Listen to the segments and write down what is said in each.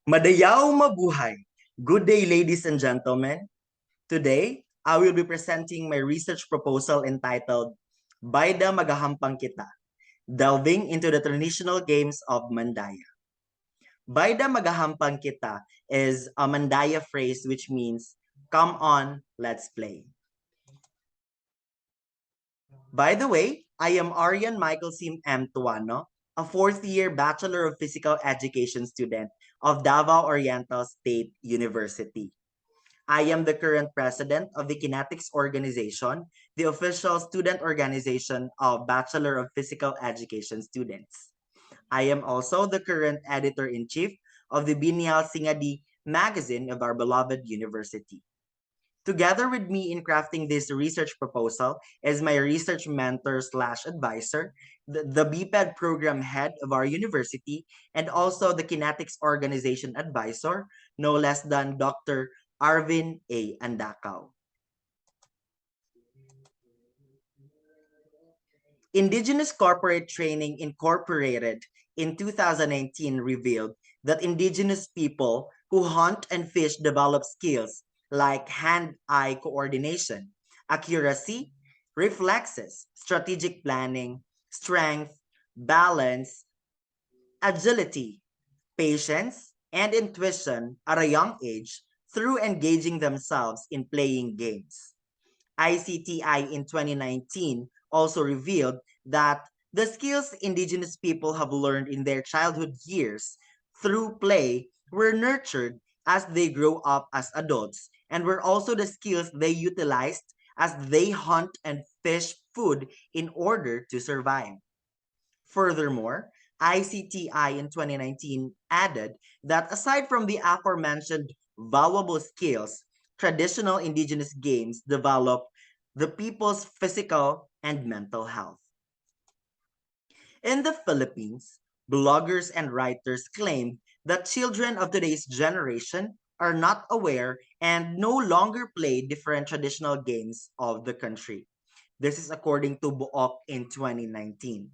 Madayaw mabuhay! Good day, ladies and gentlemen. Today, I will be presenting my research proposal entitled Baida Magahampang Kita, delving into the traditional games of Mandaya. Baida Magahampang Kita is a Mandaya phrase which means, come on, let's play. By the way, I am Aryan Michael Sim M. Tuano, a fourth-year Bachelor of Physical Education student of Davao Oriental State University. I am the current president of the Kinetics Organization, the official student organization of Bachelor of Physical Education students. I am also the current editor-in-chief of the Binyal Singadi magazine of our beloved university. Together with me in crafting this research proposal is my research mentor slash advisor, the BPED program head of our university, and also the Kinetics Organization advisor, no less than Dr. Arvin A. Andakaw. Indigenous Corporate Training Incorporated in 2019 revealed that Indigenous people who hunt and fish develop skills like hand-eye coordination, accuracy, reflexes, strategic planning, strength, balance, agility, patience, and intuition at a young age through engaging themselves in playing games. ICTI in 2019 also revealed that the skills Indigenous people have learned in their childhood years through play were nurtured as they grow up as adults and were also the skills they utilized as they hunt and fish food in order to survive. Furthermore, ICTI in 2019 added that aside from the aforementioned valuable skills, traditional indigenous games develop the people's physical and mental health. In the Philippines, bloggers and writers claim that children of today's generation are not aware and no longer play different traditional games of the country. This is according to Buok in 2019.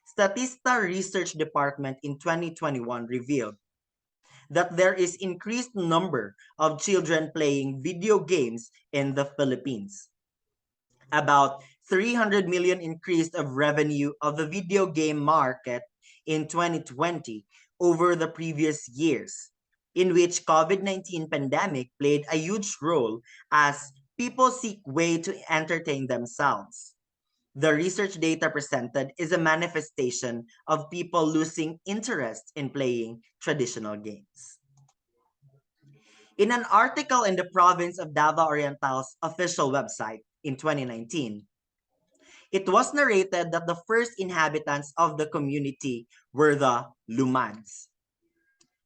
Statista Research Department in 2021 revealed that there is increased number of children playing video games in the Philippines. About 300 million increase of revenue of the video game market in 2020 over the previous years, in which COVID-19 pandemic played a huge role as people seek way to entertain themselves. The research data presented is a manifestation of people losing interest in playing traditional games. In an article in the province of Davao Oriental's official website in 2019, it was narrated that the first inhabitants of the community were the Lumads.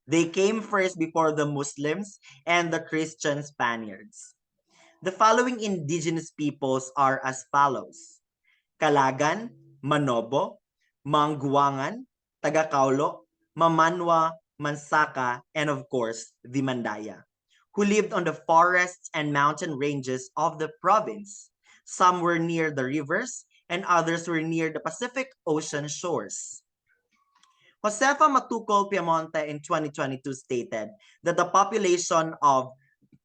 They came first before the Muslims and the Christian Spaniards. The following indigenous peoples are as follows: Kalagan, Manobo, Manguangan, Tagakaulo, Mamanwa, Mansaka, and of course, the Mandaya, who lived on the forests and mountain ranges of the province. Some were near the rivers, and others were near the Pacific Ocean shores. Josefa Matukol Piamonte in 2022 stated that the population of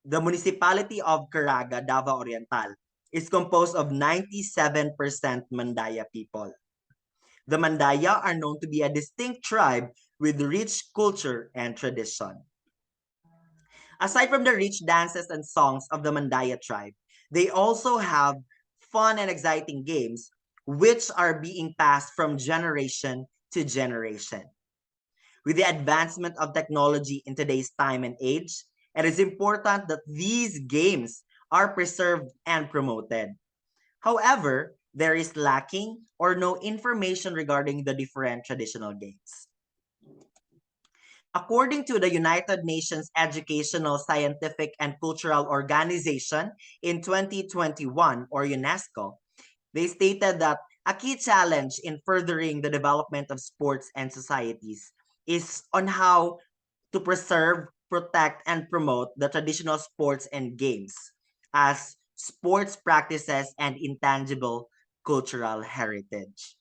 the municipality of Caraga, Davao Oriental, is composed of 97% Mandaya people. The Mandaya are known to be a distinct tribe with rich culture and tradition. Aside from the rich dances and songs of the Mandaya tribe, they also have fun and exciting games which are being passed from generation to generation. With the advancement of technology in today's time and age, it is important that these games are preserved and promoted. However, there is lacking or no information regarding the different traditional games. According to the United Nations Educational, Scientific, and Cultural Organization in 2021, or UNESCO, they stated that a key challenge in furthering the development of sports and societies is on how to preserve, protect, and promote the traditional sports and games as sports practices and intangible cultural heritage.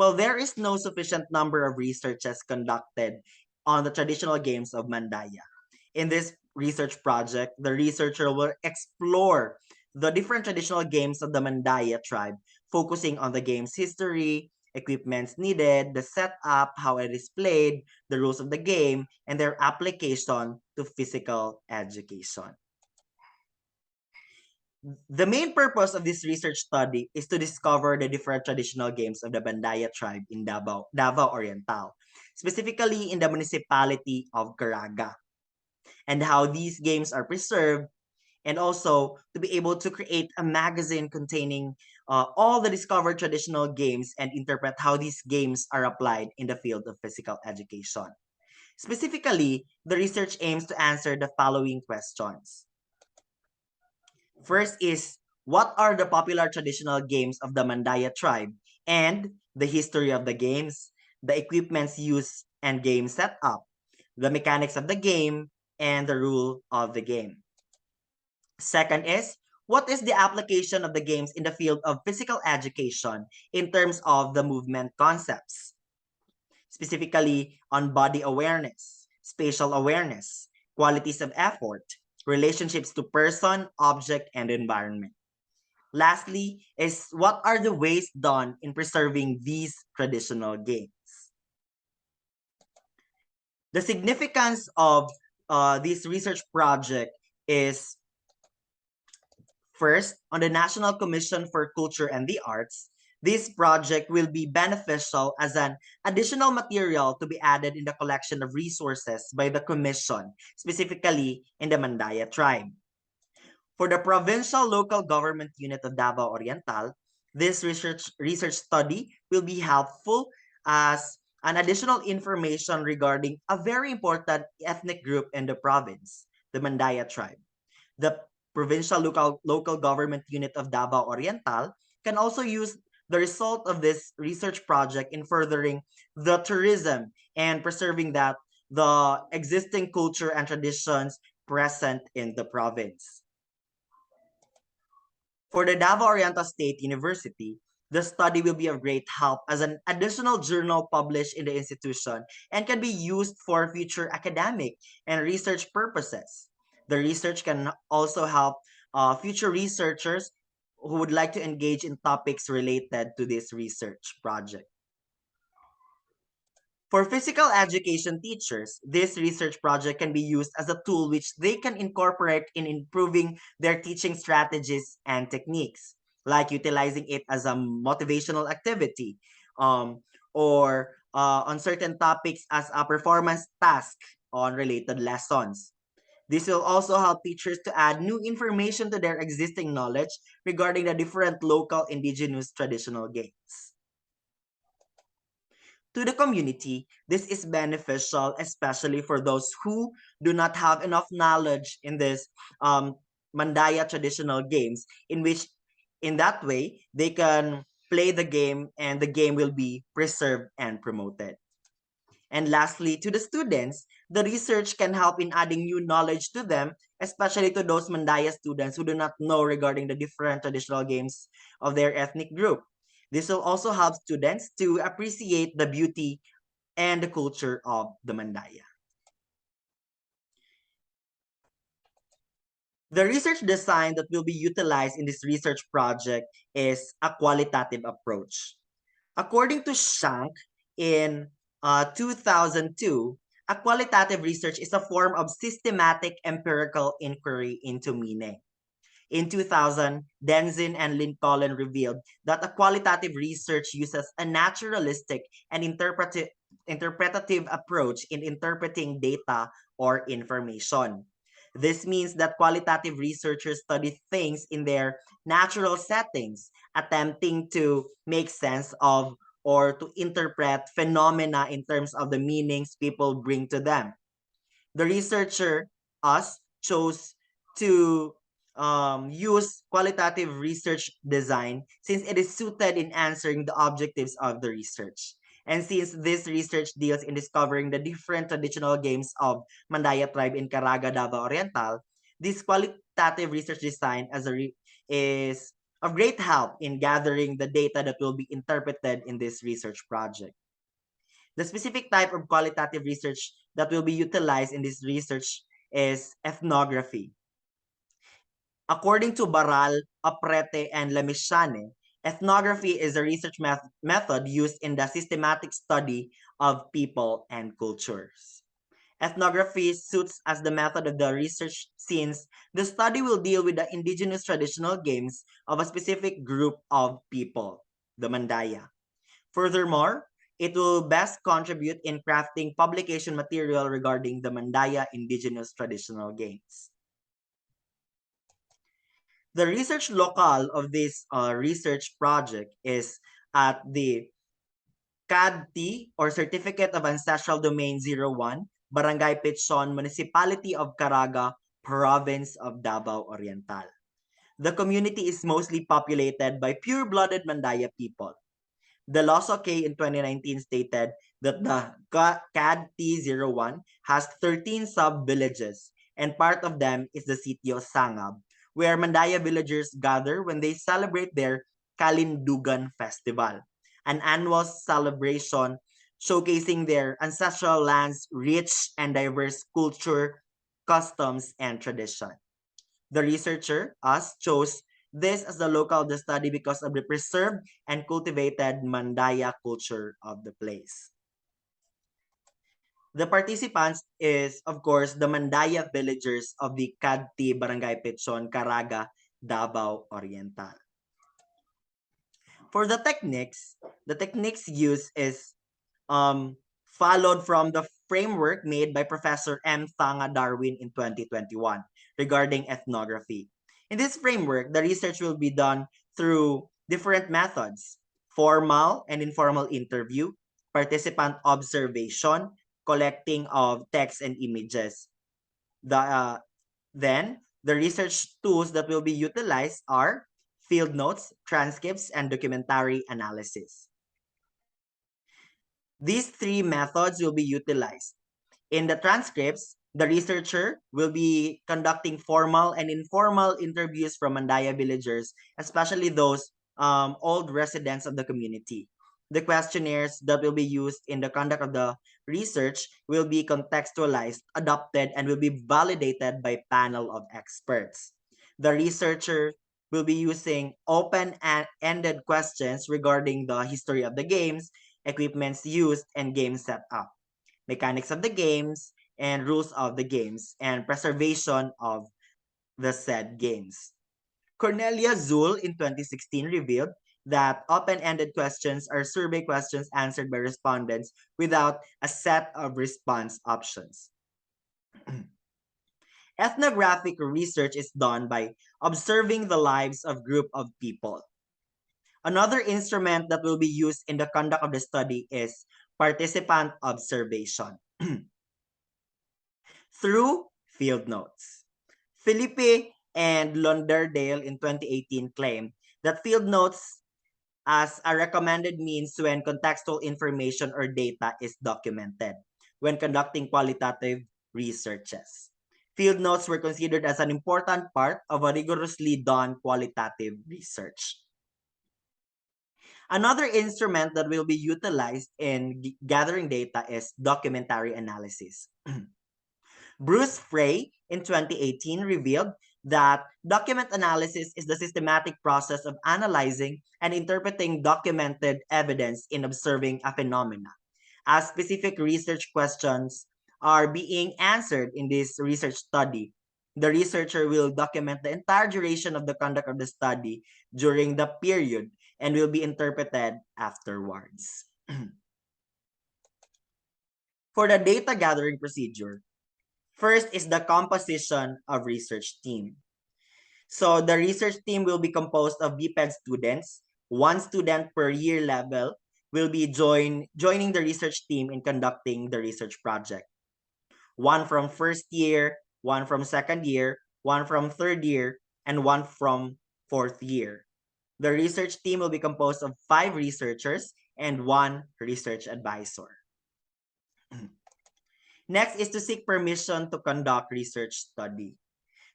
Well, there is no sufficient number of researches conducted on the traditional games of Mandaya. In this research project, the researcher will explore the different traditional games of the Mandaya tribe, focusing on the game's history, equipments needed, the setup, how it is played, the rules of the game, and their application to physical education. The main purpose of this research study is to discover the different traditional games of the Bandaya tribe in Davao Oriental, specifically in the municipality of Caraga, and how these games are preserved, and also to be able to create a magazine containing all the discovered traditional games and interpret how these games are applied in the field of physical education. Specifically, the research aims to answer the following questions. First is, what are the popular traditional games of the Mandaya tribe and the history of the games, the equipments used and game setup, the mechanics of the game, and the rule of the game. Second is, what is the application of the games in the field of physical education in terms of the movement concepts, specifically on body awareness, spatial awareness, qualities of effort, relationships to person, object, and environment. Lastly, is what are the ways done in preserving these traditional games? The significance of this research project is first, on the National Commission for Culture and the Arts, this project will be beneficial as an additional material to be added in the collection of resources by the Commission, specifically in the Mandaya tribe. For the Provincial Local Government Unit of Davao Oriental, this research study will be helpful as an additional information regarding a very important ethnic group in the province, the Mandaya tribe. The Provincial Local Government Unit of Davao Oriental can also use the result of this research project in furthering the tourism and preserving that the existing culture and traditions present in the province. For the Davao Oriental State University, the study will be of great help as an additional journal published in the institution and can be used for future academic and research purposes. The research can also help future researchers who would like to engage in topics related to this research project. For physical education teachers, this research project can be used as a tool which they can incorporate in improving their teaching strategies and techniques, like utilizing it as a motivational activity or on certain topics as a performance task on related lessons. This will also help teachers to add new information to their existing knowledge regarding the different local indigenous traditional games. To the community, this is beneficial, especially for those who do not have enough knowledge in this Mandaya traditional games, in which, in that way, they can play the game and the game will be preserved and promoted. And lastly, to the students, the research can help in adding new knowledge to them, especially to those Mandaya students who do not know regarding the different traditional games of their ethnic group. This will also help students to appreciate the beauty and the culture of the Mandaya. The research design that will be utilized in this research project is a qualitative approach. According to Shank in 2002, a qualitative research is a form of systematic empirical inquiry into meaning. In 2000, Denzin and Lincoln revealed that a qualitative research uses a naturalistic and interpretative approach in interpreting data or information. This means that qualitative researchers study things in their natural settings, attempting to make sense of or to interpret phenomena in terms of the meanings people bring to them. The researcher, us, chose to use qualitative research design since it is suited in answering the objectives of the research. And since this research deals in discovering the different traditional games of Mandaya tribe in Caraga, Davao Oriental, this qualitative research design is of great help in gathering the data that will be interpreted in this research project. The specific type of qualitative research that will be utilized in this research is ethnography. According to Baral, Aprete, and Lemishane, ethnography is a research method used in the systematic study of people and cultures. Ethnography suits as the method of the research since the study will deal with the indigenous traditional games of a specific group of people, the Mandaya. Furthermore, it will best contribute in crafting publication material regarding the Mandaya indigenous traditional games. The research locale of this research project is at the CADT or Certificate of Ancestral Domain 01, Barangay Pichon, Municipality of Caraga, Province of Davao Oriental. The community is mostly populated by pure-blooded Mandaya people. The LOSO-K in 2019 stated that the CAD-T01 has 13 sub-villages, and part of them is the city of Sangab, where Mandaya villagers gather when they celebrate their Kalindugan Festival, an annual celebration showcasing their ancestral land's rich and diverse culture, customs, and tradition. The researcher, us, chose this as the local of the study because of the preserved and cultivated Mandaya culture of the place. The participants is, of course, the Mandaya villagers of the Kadti Barangay Pichon, Caraga, Davao Oriental. For the techniques used is followed from the framework made by Professor M. Thanga Darwin in 2021 regarding ethnography. In this framework, the research will be done through different methods: formal and informal interview, participant observation, collecting of text and images. Then, the research tools that will be utilized are field notes, transcripts, and documentary analysis. These three methods will be utilized. In the transcripts, the researcher will be conducting formal and informal interviews from Mandaya villagers, especially those old residents of the community. The questionnaires that will be used in the conduct of the research will be contextualized, adopted, and will be validated by panel of experts. The researcher will be using open-ended questions regarding the history of the games, equipments used, and game setup, mechanics of the games, and rules of the games, and preservation of the said games. Cornelia Zul in 2016 revealed that open-ended questions are survey questions answered by respondents without a set of response options. Ethnographic research is done by observing the lives of group of people. Another instrument that will be used in the conduct of the study is participant observation through field notes. Felipe and Lauderdale in 2018 claimed that field notes as a recommended means when contextual information or data is documented when conducting qualitative researches. Field notes were considered as an important part of a rigorously done qualitative research. Another instrument that will be utilized in gathering data is documentary analysis. Bruce Frey in 2018 revealed that document analysis is the systematic process of analyzing and interpreting documented evidence in observing a phenomena. As specific research questions are being answered in this research study, the researcher will document the entire duration of the conduct of the study during the period and will be interpreted afterwards. For the data gathering procedure, first is the composition of research team. So the research team will be composed of BPED students. One student per year level will be joining the research team in conducting the research project. One from first year, one from second year, one from third year, and one from fourth year. The research team will be composed of 5 researchers and 1 research advisor. Next is to seek permission to conduct research study.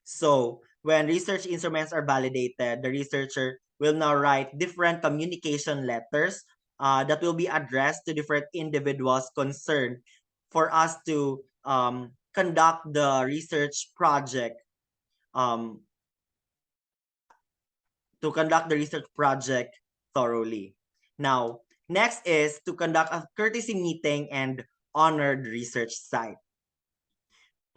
So when research instruments are validated, the researcher will now write different communication letters that will be addressed to different individuals concerned for us to conduct the research project um, thoroughly. Now, next is to conduct a courtesy meeting and honored research site.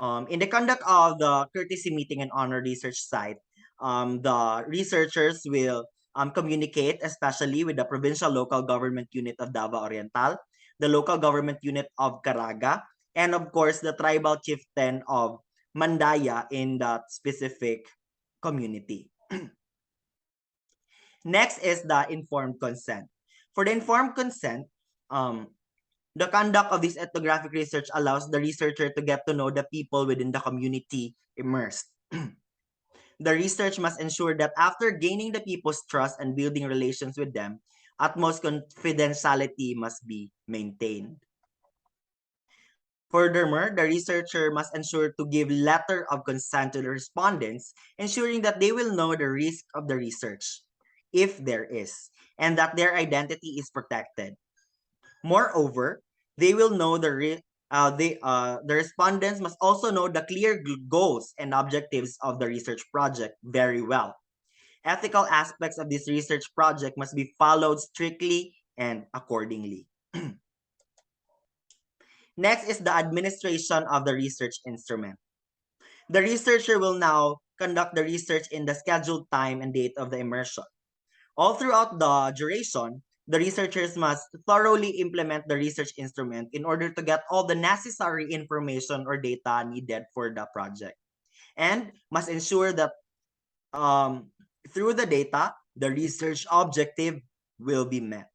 In the conduct of the courtesy meeting and honor research site, the researchers will communicate especially with the provincial local government unit of Davao Oriental, the local government unit of Caraga, and of course the tribal chieftain of Mandaya in that specific community. Next is the informed consent. For the informed consent, the conduct of this ethnographic research allows the researcher to get to know the people within the community immersed. The research must ensure that after gaining the people's trust and building relations with them, utmost confidentiality must be maintained. Furthermore, the researcher must ensure to give letter of consent to the respondents, ensuring that they will know the risk of the research, if there is, and that their identity is protected. Moreover, they will know the respondents must also know the clear goals and objectives of the research project very well. Ethical aspects of this research project must be followed strictly and accordingly. Next is the administration of the research instrument. The researcher will now conduct the research in the scheduled time and date of the immersion. All throughout the duration, the researchers must thoroughly implement the research instrument in order to get all the necessary information or data needed for the project, and must ensure that through the data, the research objective will be met.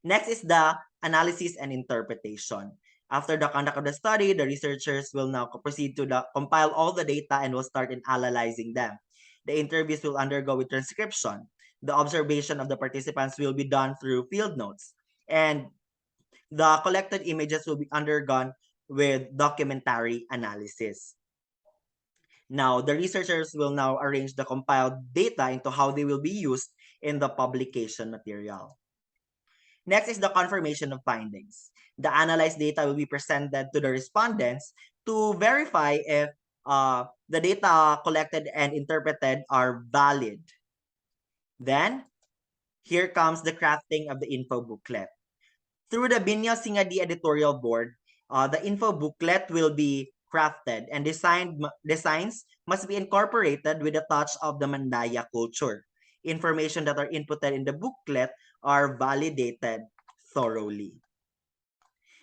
Next is the analysis and interpretation. After the conduct of the study, the researchers will now proceed to compile all the data and will start in analyzing them. The interviews will undergo with transcription. The observation of the participants will be done through field notes. And the collected images will be undergone with documentary analysis. Now, the researchers will now arrange the compiled data into how they will be used in the publication material. Next is the confirmation of findings. The analyzed data will be presented to the respondents to verify if the data collected and interpreted are valid. Then, here comes the crafting of the info booklet. Through the Binyao Singadi editorial board, the info booklet will be crafted and designs must be incorporated with a touch of the Mandaya culture. Information that are inputted in the booklet are validated thoroughly.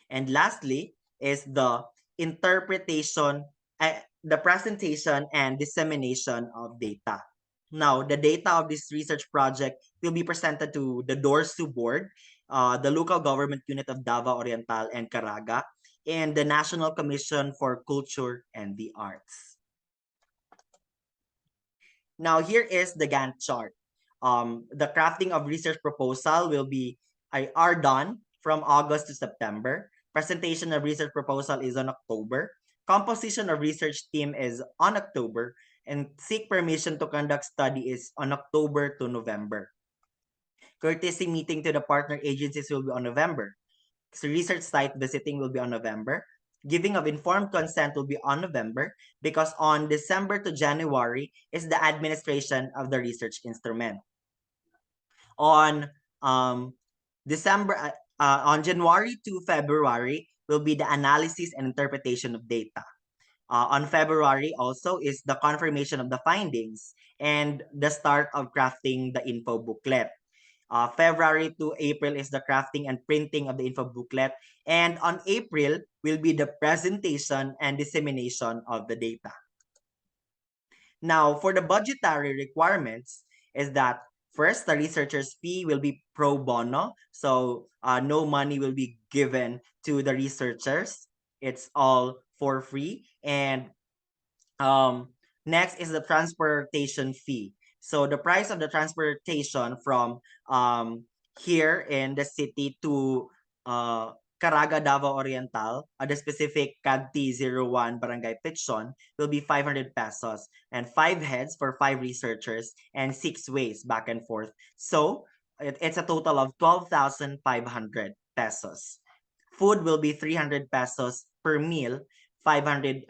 And lastly is the interpretation, the presentation and dissemination of data. Now, the data of this research project will be presented to the DORSU board, the local government unit of Davao Oriental and Caraga, and the National Commission for Culture and the Arts. Now, here is the Gantt chart. The crafting of research proposal will be are done from August to September. Presentation of research proposal is on October. Composition of research team is on October, and seek permission to conduct study is on October to November. Courtesy meeting to the partner agencies will be on November. So research site visiting will be on November. Giving of informed consent will be on November, because on December to January is the administration of the research instrument. On January to February will be the analysis and interpretation of data. On February also is the confirmation of the findings and the start of crafting the info booklet. February to April is the crafting and printing of the info booklet. And on April will be the presentation and dissemination of the data. Now, for the budgetary requirements is that first, the researcher's fee will be pro bono. So no money will be given to the researchers. It's all for free. And next is the transportation fee. So the price of the transportation from here in the city to Caraga, Davao Oriental, the specific CADT 01 Barangay Pichon will be 500 pesos, and 5 heads for 5 researchers and 6 ways back and forth. So it's a total of 12,500 pesos. Food will be 300 pesos per meal, 500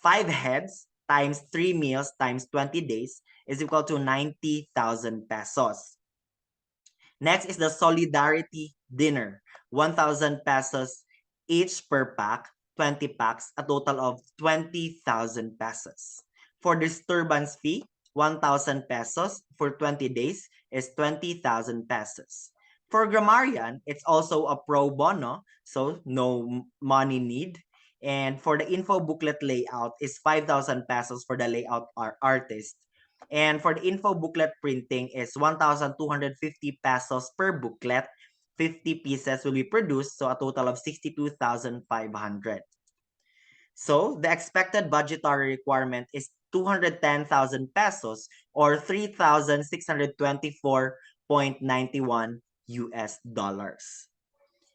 5 heads times 3 meals times 20 days is equal to 90,000 pesos. Next is the Solidarity Dinner, 1,000 pesos each per pack, 20 packs, a total of 20,000 pesos. For disturbance fee, 1,000 pesos for 20 days is 20,000 pesos. For grammarian, it's also a pro bono, so no money need. And for the info booklet layout is 5,000 pesos for the layout artist. And for the info booklet printing is 1,250 pesos per booklet. 50 pieces will be produced, so a total of 62,500. So the expected budgetary requirement is 210,000 pesos or 3,624.91 US dollars.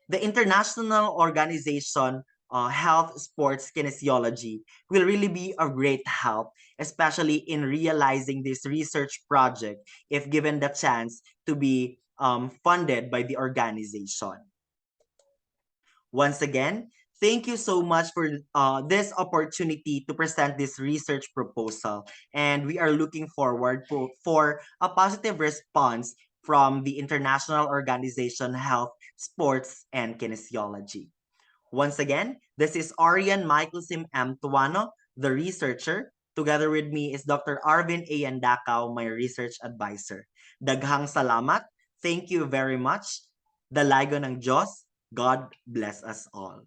The International Organization Health Sports Kinesiology will really be a great help, especially in realizing this research project if given the chance to be funded by the organization. Once again, thank you so much for this opportunity to present this research proposal. And we are looking forward for a positive response from the International Organization Health, Sports, and Kinesiology. Once again, this is Arian Michaelsim M. Tuano, the researcher. Together with me is Dr. Arvin A. Andakaw, my research advisor. Daghang salamat. Thank you very much. Dalago ng Diyos. God bless us all.